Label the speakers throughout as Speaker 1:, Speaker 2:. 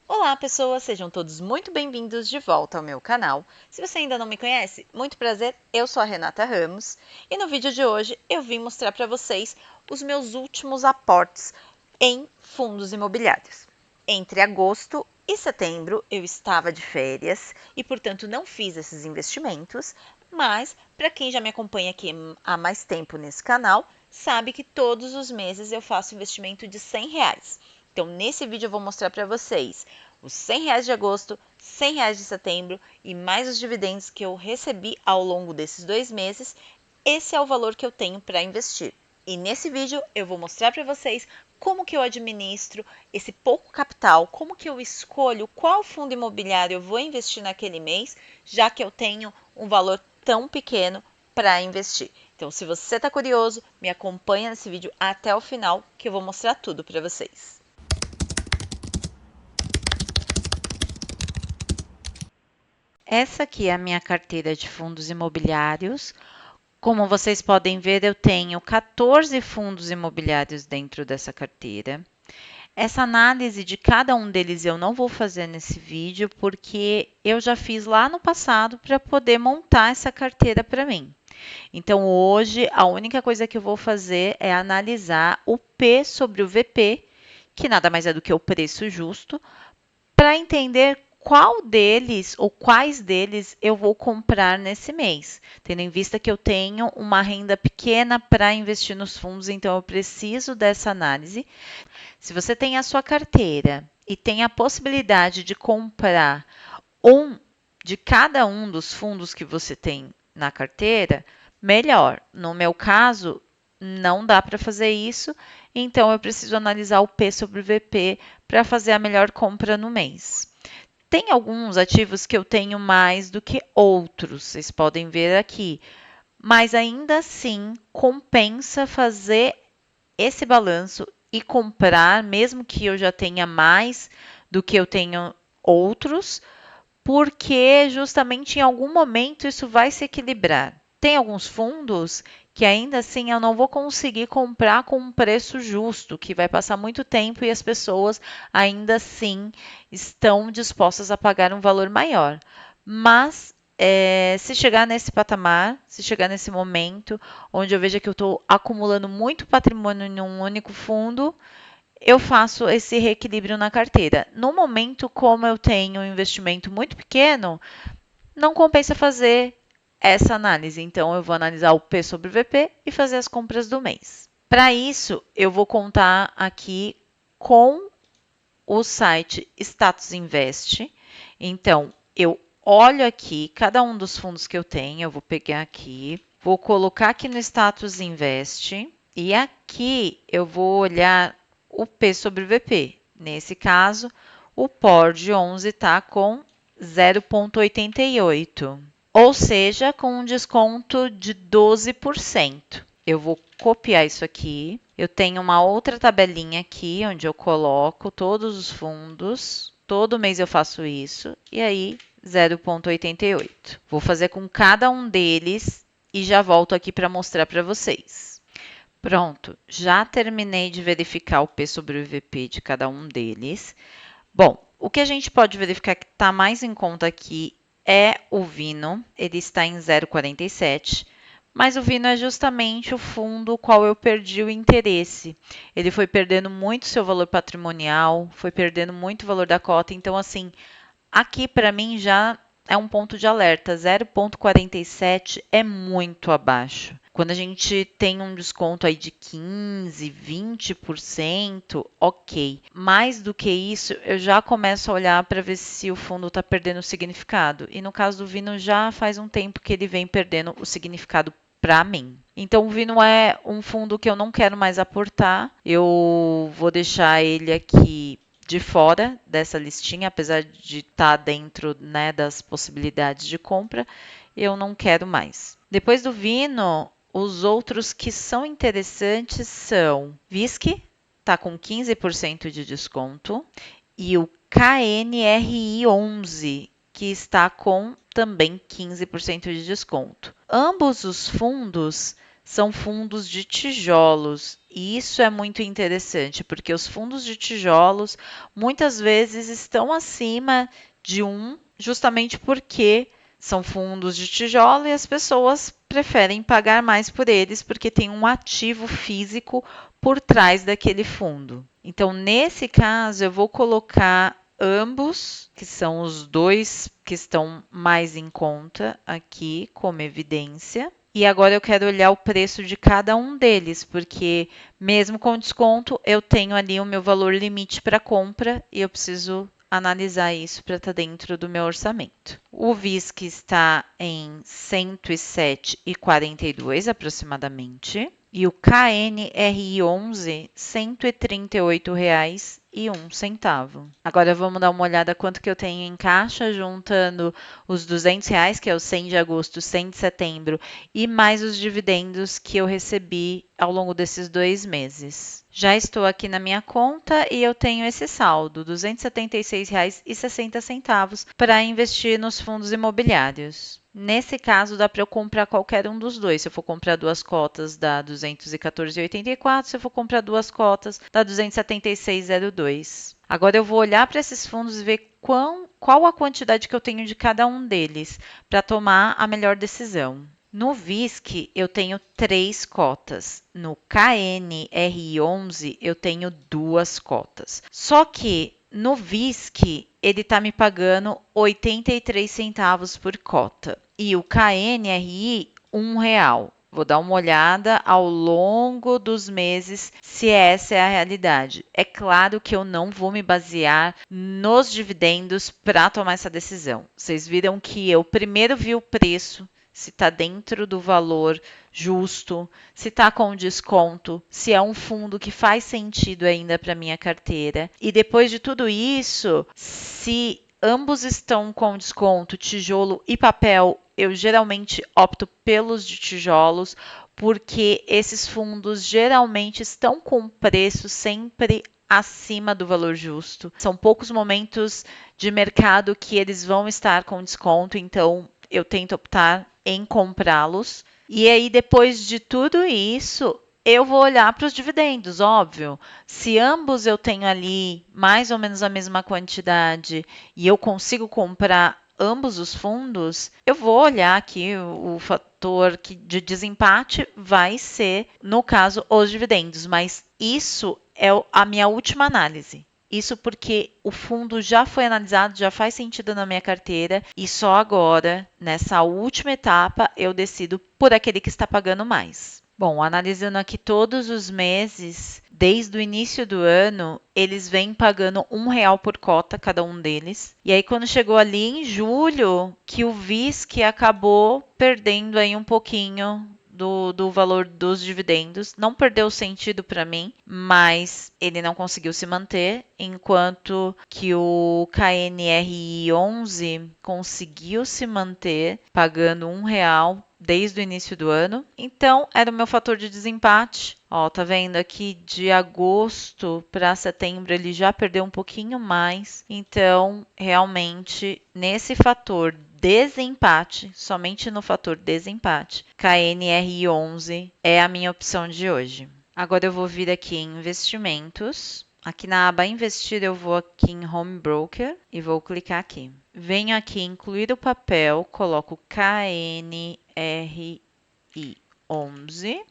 Speaker 1: Olá, pessoas! Sejam todos muito bem-vindos de volta ao meu canal. Se você ainda não me conhece, muito prazer, eu sou a Renata Ramos e no vídeo de hoje eu vim mostrar para vocês os meus últimos aportes em fundos imobiliários. Entre agosto e setembro eu estava de férias e, portanto, não fiz esses investimentos, mas para quem já me acompanha aqui há mais tempo nesse canal, sabe que todos os meses eu faço investimento de R$ 100. Então, nesse vídeo eu vou mostrar para vocês os R$ 100 de agosto, R$ 100 de setembro e mais os dividendos que eu recebi ao longo desses 2 meses. Esse é o valor que eu tenho para investir. E nesse vídeo eu vou mostrar para vocês como que eu administro esse pouco capital, como que eu escolho qual fundo imobiliário eu vou investir naquele mês, já que eu tenho um valor tão pequeno para investir. Então, se você está curioso, me acompanha nesse vídeo até o final, que eu vou mostrar tudo para vocês. Essa aqui é a minha carteira de fundos imobiliários. Como vocês podem ver, eu tenho 14 fundos imobiliários dentro dessa carteira. Essa análise de cada um deles eu não vou fazer nesse vídeo, porque eu já fiz lá no passado para poder montar essa carteira para mim. Então, hoje, a única coisa que eu vou fazer é analisar o P sobre o VP, que nada mais é do que o preço justo, para entender qual deles ou quais deles eu vou comprar nesse mês, tendo em vista que eu tenho uma renda pequena para investir nos fundos, então eu preciso dessa análise. Se você tem a sua carteira e tem a possibilidade de comprar um de cada um dos fundos que você tem na carteira, melhor. No meu caso, não dá para fazer isso, então eu preciso analisar o P sobre o VP para fazer a melhor compra no mês. Tem alguns ativos que eu tenho mais do que outros, vocês podem ver aqui, mas ainda assim compensa fazer esse balanço e comprar, mesmo que eu já tenha mais do que eu tenho outros, porque justamente em algum momento isso vai se equilibrar. Tem alguns fundos que ainda assim eu não vou conseguir comprar com um preço justo, que vai passar muito tempo e as pessoas ainda assim estão dispostas a pagar um valor maior. Mas se chegar nesse patamar, se chegar nesse momento onde eu vejo que eu estou acumulando muito patrimônio em um único fundo, eu faço esse reequilíbrio na carteira. No momento, como eu tenho um investimento muito pequeno, não compensa fazer essa análise. Então, eu vou analisar o P sobre o VP e fazer as compras do mês. Para isso, eu vou contar aqui com o site Status Invest. Então, eu olho aqui cada um dos fundos que eu tenho, eu vou pegar aqui, vou colocar aqui no Status Invest e aqui eu vou olhar o P sobre o VP. Nesse caso, o POR 11 está com 0,88, ou seja, com um desconto de 12%. Eu vou copiar isso aqui. Eu tenho uma outra tabelinha aqui, onde eu coloco todos os fundos. Todo mês eu faço isso. E aí, 0,88. Vou fazer com cada um deles e já volto aqui para mostrar para vocês. Pronto, já terminei de verificar o P sobre o VP de cada um deles. Bom, o que a gente pode verificar que está mais em conta aqui é o Vino, ele está em 0,47, mas o Vino é justamente o fundo qual eu perdi o interesse. Ele foi perdendo muito seu valor patrimonial, foi perdendo muito o valor da cota, então assim, aqui para mim já é um ponto de alerta, 0,47 é muito abaixo. Quando a gente tem um desconto aí de 15, 20%, ok. Mais do que isso, eu já começo a olhar para ver se o fundo está perdendo o significado. E no caso do Vino, já faz um tempo que ele vem perdendo o significado para mim. Então, o Vino é um fundo que eu não quero mais aportar. Eu vou deixar ele aqui de fora dessa listinha, apesar de estar dentro, né, das possibilidades de compra, eu não quero mais. Depois do Vino, os outros que são interessantes são Visc, está com 15% de desconto, e o KNRI 11, que está com também 15% de desconto. Ambos os fundos são fundos de tijolos. E isso é muito interessante, porque os fundos de tijolos muitas vezes estão acima de um, justamente porque são fundos de tijolo e as pessoas preferem pagar mais por eles porque tem um ativo físico por trás daquele fundo. Então, nesse caso, eu vou colocar ambos, que são os dois que estão mais em conta aqui como evidência. E agora eu quero olhar o preço de cada um deles, porque mesmo com desconto, eu tenho ali o meu valor limite para compra e eu preciso analisar isso para estar dentro do meu orçamento. O VISC está em 107,42 aproximadamente. E o KNRI11, R$ 138,01. Agora vamos dar uma olhada quanto que eu tenho em caixa, juntando os R$ 200, que é o 100 de agosto, 100 de setembro, e mais os dividendos que eu recebi ao longo desses 2 meses. Já estou aqui na minha conta e eu tenho esse saldo, R$ 276,60, para investir nos fundos imobiliários. Nesse caso, dá para eu comprar qualquer um dos dois. Se eu for comprar duas cotas, dá 214,84. Se eu for comprar duas cotas, dá 276,02. Agora eu vou olhar para esses fundos e ver qual a quantidade que eu tenho de cada um deles para tomar a melhor decisão. No VISC, eu tenho 3 cotas. No KNRI11, eu tenho 2 cotas. Só que no VISC, ele está me pagando 83 centavos por cota. E o KNRI, R$ 1. Vou dar uma olhada ao longo dos meses se essa é a realidade. É claro que eu não vou me basear nos dividendos para tomar essa decisão. Vocês viram que eu primeiro vi o preço, se está dentro do valor justo, se está com desconto, se é um fundo que faz sentido ainda para minha carteira. E depois de tudo isso, se ambos estão com desconto, tijolo e papel, eu geralmente opto pelos de tijolos, porque esses fundos geralmente estão com preço sempre acima do valor justo. São poucos momentos de mercado que eles vão estar com desconto, então eu tento optar em comprá-los. E aí, depois de tudo isso, eu vou olhar para os dividendos, óbvio. Se ambos eu tenho ali mais ou menos a mesma quantidade e eu consigo comprar ambos os fundos, eu vou olhar aqui o fator de desempate vai ser, no caso, os dividendos, mas isso é a minha última análise. Isso porque o fundo já foi analisado, já faz sentido na minha carteira e só agora, nessa última etapa, eu decido por aquele que está pagando mais. Bom, analisando aqui todos os meses, desde o início do ano, eles vêm pagando R$ 1 por cota, cada um deles. E aí, quando chegou ali em julho, que o VISC acabou perdendo aí um pouquinho do valor dos dividendos. Não perdeu sentido para mim, mas ele não conseguiu se manter, enquanto que o KNRI 11 conseguiu se manter pagando R$ 1 desde o início do ano. Então, era o meu fator de desempate. Ó, tá vendo aqui de agosto para setembro ele já perdeu um pouquinho mais. Então, realmente, nesse fator desempate, somente no fator desempate, KNRI 11 é a minha opção de hoje. Agora eu vou vir aqui em investimentos. Aqui na aba investir eu vou aqui em Home Broker e vou clicar aqui. Venho aqui em incluir o papel, coloco KNRI 11,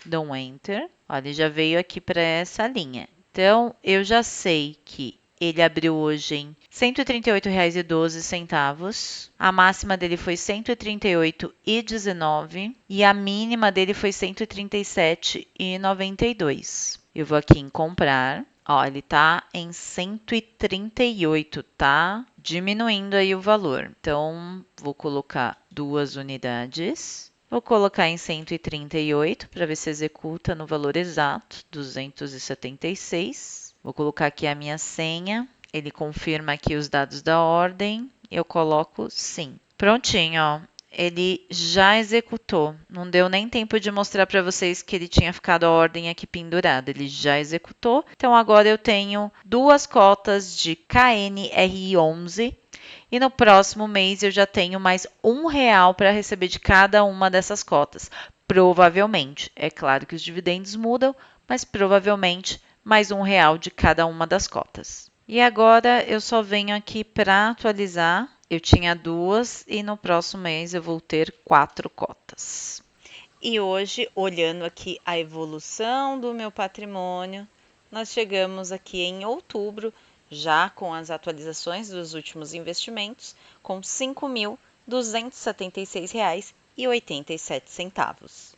Speaker 1: dou um Enter. Olha, já veio aqui para essa linha. Então, eu já sei que ele abriu hoje em R$ 138,12. A máxima dele foi R$ 138,19 e a mínima dele foi R$ 137,92. Eu vou aqui em comprar. Ó, ele tá em 138, tá? Diminuindo aí o valor. Então, vou colocar 2 unidades. Vou colocar em 138 para ver se executa no valor exato, 276. Vou colocar aqui a minha senha. Ele confirma aqui os dados da ordem. Eu coloco sim. Prontinho, ó. Ele já executou. Não deu nem tempo de mostrar para vocês que ele tinha ficado a ordem aqui pendurada. Ele já executou. Então, agora eu tenho 2 cotas de KNRI 11. E no próximo mês eu já tenho mais R$ 1 para receber de cada uma dessas cotas. Provavelmente. É claro que os dividendos mudam, mas provavelmente mais R$ 1 de cada uma das cotas. E agora eu só venho aqui para atualizar. Eu tinha 2 e no próximo mês eu vou ter 4 cotas. E hoje, olhando aqui a evolução do meu patrimônio, nós chegamos aqui em outubro, já com as atualizações dos últimos investimentos, com R$ 5.276,87.